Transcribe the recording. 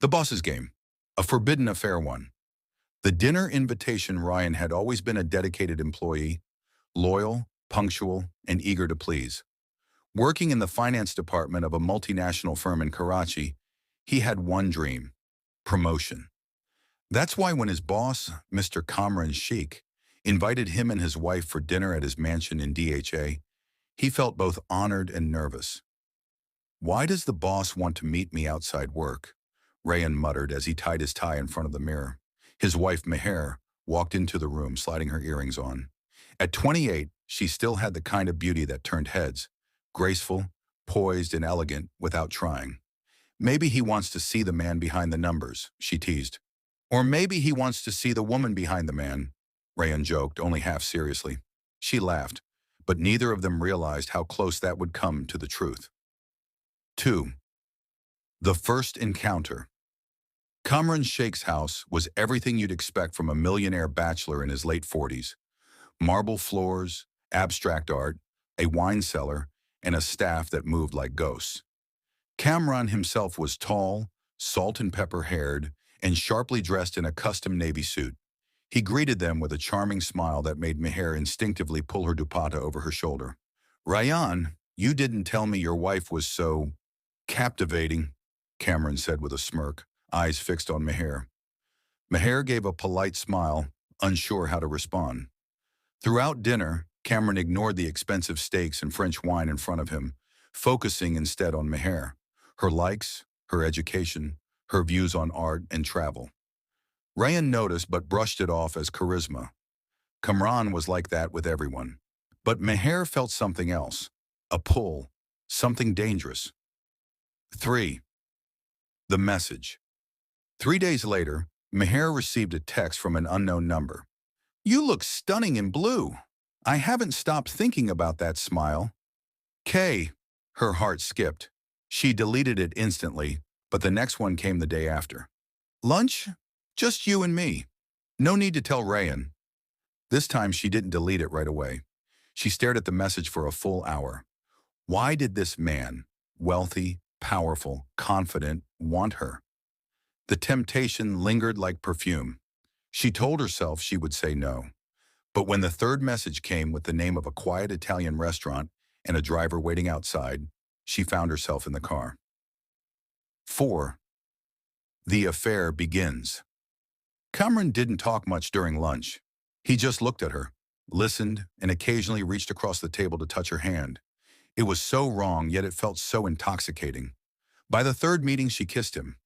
The boss's game, a forbidden affair one. The dinner invitation. Ryan had always been a dedicated employee, loyal, punctual, and eager to please. Working in the finance department of a multinational firm in Karachi, he had one dream: promotion. That's why when his boss, Mr. Kamran Sheikh, invited him and his wife for dinner at his mansion in DHA, he felt both honored and nervous. "Why does the boss want to meet me outside work?" Rayan muttered as he tied his tie in front of the mirror. His wife, Meher, walked into the room, sliding her earrings on. At 28, she still had the kind of beauty that turned heads, graceful, poised, and elegant without trying. "Maybe he wants to see the man behind the numbers," she teased. "Or maybe he wants to see the woman behind the man," Rayan joked, only half seriously. She laughed, but neither of them realized how close that would come to the truth. 2. The first encounter. Kamran Sheikh's house was everything you'd expect from a millionaire bachelor in his late 40s. Marble floors, abstract art, a wine cellar, and a staff that moved like ghosts. Kamran himself was tall, salt and pepper haired, and sharply dressed in a custom navy suit. He greeted them with a charming smile that made Meher instinctively pull her dupatta over her shoulder. "Rayan, you didn't tell me your wife was so captivating," Cameron said with a smirk, eyes fixed on Meher. Meher gave a polite smile, unsure how to respond. Throughout dinner, Cameron ignored the expensive steaks and French wine in front of him, focusing instead on Meher, her likes, her education, her views on art and travel. Rayan noticed but brushed it off as charisma. Kamran was like that with everyone. But Meher felt something else, a pull, something dangerous. 3. The message. 3 days later, Meher received a text from an unknown number. "You look stunning in blue. I haven't stopped thinking about that smile." K. Her heart skipped. She deleted it instantly, but the next one came the day after. "Lunch? Just you and me. No need to tell Rayan." This time she didn't delete it right away. She stared at the message for a full hour. Why did this man, wealthy, powerful, confident, want her? The temptation lingered like perfume. She told herself she would say no. But when the third message came with the name of a quiet Italian restaurant and a driver waiting outside, she found herself in the car. 4. The affair begins. Kamran didn't talk much during lunch. He just looked at her, listened, and occasionally reached across the table to touch her hand. It was so wrong, yet it felt so intoxicating. By the third meeting, she kissed him.